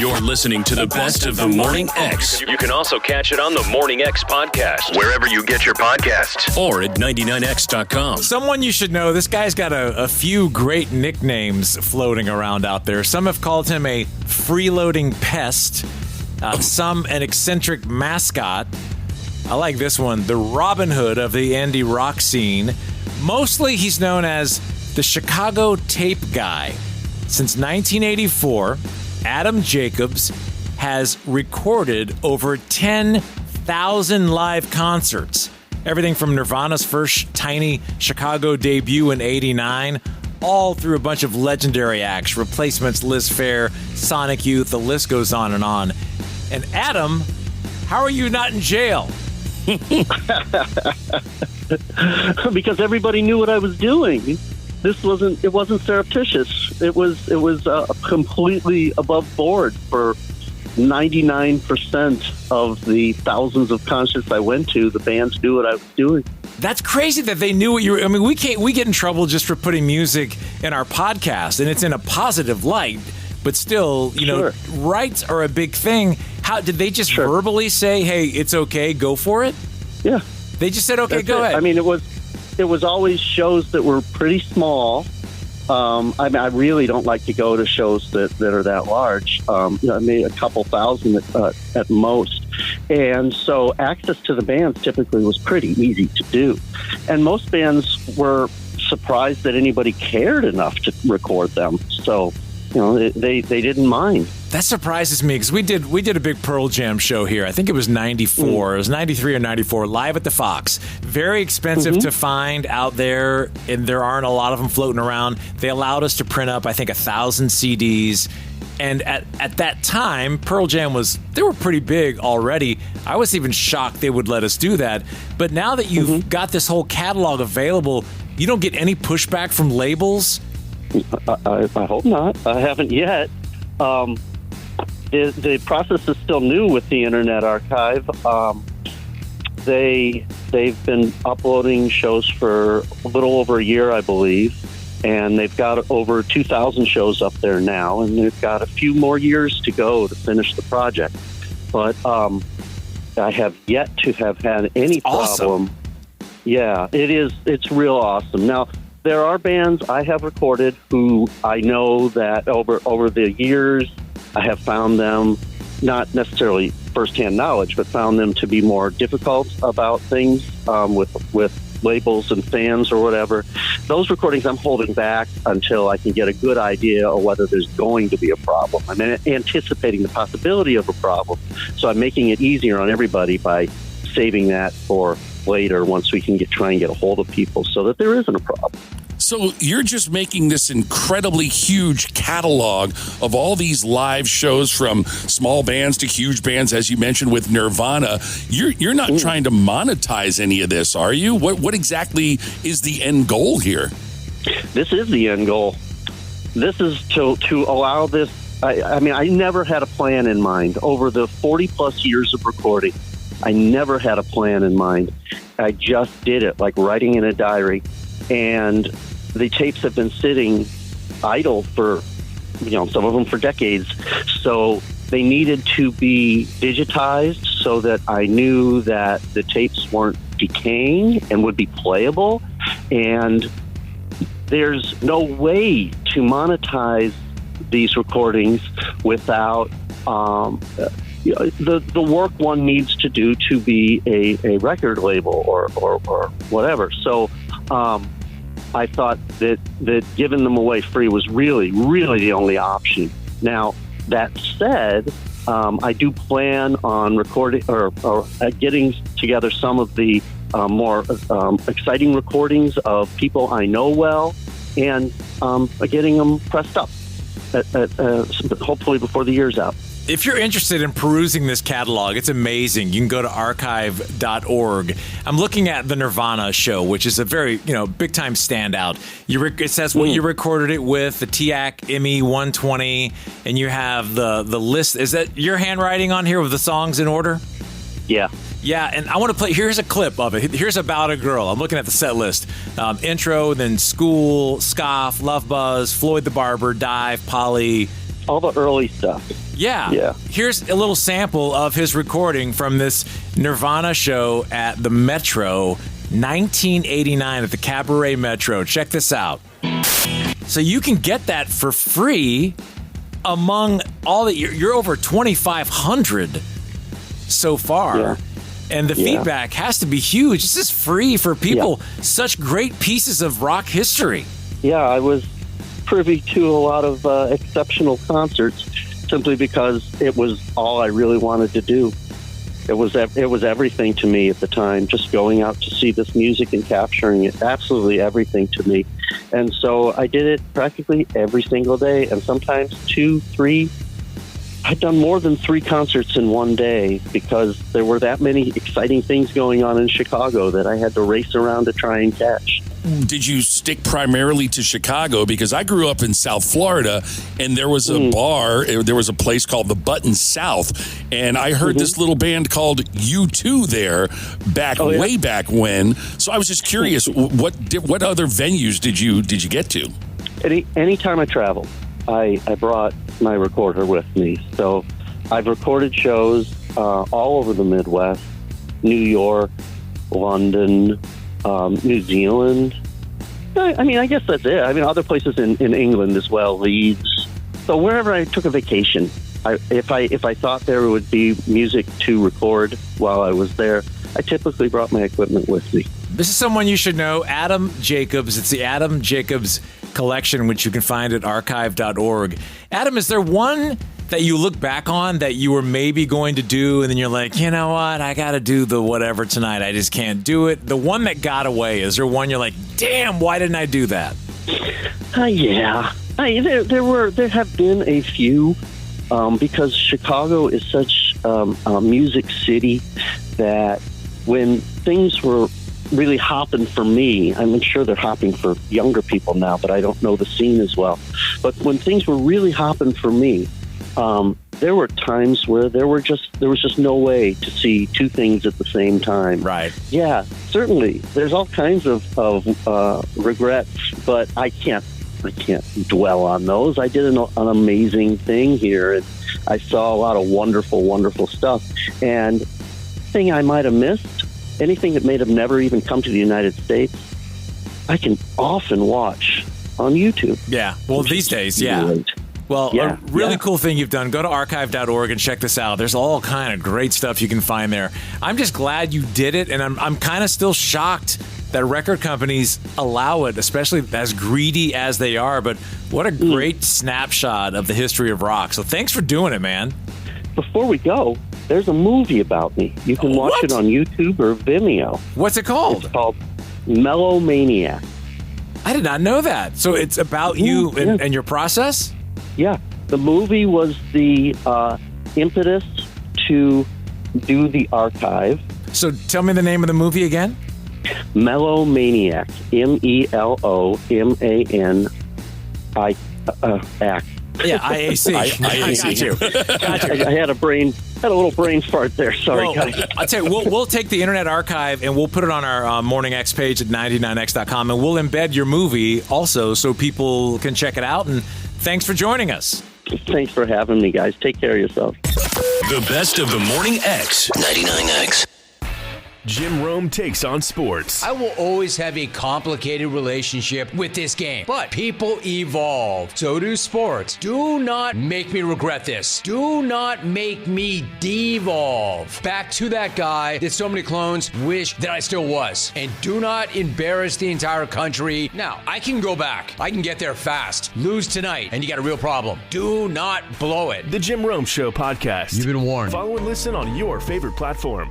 You're listening to the best of the Morning X. You can also catch it on the Morning X podcast, wherever you get your podcasts, or at 99x.com. Someone you should know, this guy's got a few great nicknames floating around out there. Some have called him a freeloading pest, some an eccentric mascot. I like this one, the Robin Hood of the indie rock scene. Mostly he's known as the Chicago Tape Guy. Since 1984, Adam Jacobs has recorded over 10,000 live concerts. Everything from Nirvana's first tiny Chicago debut in '89, all through a bunch of legendary acts, Replacements, Liz Phair, Sonic Youth, the list goes on and on. And Adam, how are you not in jail? Because everybody knew what I was doing. It wasn't surreptitious. It was completely above board for 99% of the thousands of concerts I went to. The bands knew what I was doing. That's crazy that they knew what you were. I mean, we get in trouble just for putting music in our podcast, and it's in a positive light. But still, you know, rights are a big thing. How did they just verbally say, "Hey, it's okay, go for it"? Yeah, they just said, "Okay, go ahead." I mean, it was always shows that were pretty small. I really don't like to go to shows that are that large. I made a couple thousand at most. And so access to the bands typically was pretty easy to do. And most bands were surprised that anybody cared enough to record them. So, you know, they didn't mind. That surprises me because we did a big Pearl Jam show here. I think it was 94. It was 93 or 94, live at the Fox. Very expensive to find out there, and there aren't a lot of them floating around. They allowed us to print up, I think, 1,000 CDs. And at that time, Pearl Jam they were pretty big already. I was even shocked they would let us do that. But now that you've got this whole catalog available, you don't get any pushback from labels? I hope not. I haven't yet. The process is still new with the Internet Archive. They've been uploading shows for a little over a year, I believe, and they've got over 2,000 shows up there now, and they've got a few more years to go to finish the project. But I have yet to have had any problem. Yeah, it is. It's real awesome. Now, there are bands I have recorded who I know that over the years I have found them, not necessarily firsthand knowledge, but found them to be more difficult about things with labels and fans or whatever. Those recordings I'm holding back until I can get a good idea of whether there's going to be a problem. I'm anticipating the possibility of a problem, so I'm making it easier on everybody by saving that for later once we can try and get a hold of people so that there isn't a problem. So you're just making this incredibly huge catalog of all these live shows from small bands to huge bands, as you mentioned with Nirvana. You're not trying to monetize any of this, are you? What exactly is the end goal here? This is the end goal. This is to allow this. I mean, I never had a plan in mind. Over the 40-plus years of recording, I never had a plan in mind. I just did it, like writing in a diary. And the tapes have been sitting idle for, some of them for decades. So they needed to be digitized so that I knew that the tapes weren't decaying and would be playable. And there's no way to monetize these recordings without the work one needs to do to be a record label or whatever. So I thought that giving them away free was really, really the only option. Now, that said, I do plan on recording or getting together some of the more exciting recordings of people I know well and getting them pressed up, hopefully before the year's out. If you're interested in perusing this catalog, it's amazing. You can go to archive.org. I'm looking at the Nirvana show, which is a very, big-time standout. It says what you recorded it with, the TIAC ME120, and you have the list. Is that your handwriting on here with the songs in order? Yeah. Yeah, and I want to play. Here's a clip of it. Here's About a Girl. I'm looking at the set list. Intro, then School, Scoff, Love Buzz, Floyd the Barber, Dive, Polly, All the early stuff. Yeah. Here's a little sample of his recording from this Nirvana show at the Metro, 1989 at the Cabaret Metro. Check this out. So you can get that for free among all that. You're over 2,500 so far. Yeah. And the feedback has to be huge. This is free for people. Such great pieces of rock history. Yeah, I was privy to a lot of exceptional concerts simply because it was all I really wanted to do. It was everything to me at the time, just going out to see this music and capturing it, absolutely everything to me. And so I did it practically every single day, and sometimes 2, 3. I'd done more than 3 concerts in one day because there were that many exciting things going on in Chicago that I had to race around to try and catch. Did you stick primarily to Chicago? Because I grew up in South Florida, and there was a bar, there was a place called the Button South, and I heard this little band called U2 there way back when. So I was just curious, what other venues did you get to? Anytime I traveled, I brought my recorder with me. So I've recorded shows all over the Midwest, New York, London, New Zealand. I guess that's it. Other places in England as well, Leeds. So wherever I took a vacation, if I thought there would be music to record while I was there, I typically brought my equipment with me. This is someone you should know, Adam Jacobs. It's the Adam Jacobs Collection, which you can find at archive.org. Adam, is there one that you look back on that you were maybe going to do, and then you're like, you know what, I got to do the whatever tonight. I just can't do it. The one that got away, is there one you're like, damn, why didn't I do that? Yeah. There have been a few because Chicago is such a music city that when things were really hopping for me, I'm sure they're hopping for younger people now, but I don't know the scene as well. But when things were really hopping for me, there were times where there was just no way to see 2 things at the same time. Right. Yeah, certainly. There's all kinds of regrets, but I can't dwell on those. I did an amazing thing here, and I saw a lot of wonderful, wonderful stuff. And thing I might have missed, anything that may have never even come to the United States, I can often watch on YouTube. Yeah. Well, these days, Great. Well, a really cool thing you've done, go to archive.org and check this out. There's all kind of great stuff you can find there. I'm just glad you did it, and I'm kind of still shocked that record companies allow it, especially as greedy as they are. But what a great snapshot of the history of rock. So thanks for doing it, man. Before we go, there's a movie about me. You can watch it on YouTube or Vimeo. What's it called? It's called Melomaniac. I did not know that. So it's about you and your process? Yeah. The movie was the impetus to do the archive. So tell me the name of the movie again. Melomaniac. MELOMANIAC. Yeah, IAC. IAC. Got you. I had a little brain fart there. Sorry, guys. I'll tell you, we'll take the Internet Archive and we'll put it on our Morning X page at 99x.com, and we'll embed your movie also so people can check it out. And thanks for joining us. Thanks for having me, guys. Take care of yourself. The best of the Morning X. 99X. Jim Rome takes on sports. I will always have a complicated relationship with this game, but people evolve. So do sports. Do not make me regret this. Do not make me devolve back to that guy that so many clones wish that I still was. And do not embarrass the entire country. Now, I can go back. I can get there fast. Lose tonight, and you got a real problem. Do not blow it. The Jim Rome Show podcast. You've been warned. Follow and listen on your favorite platform.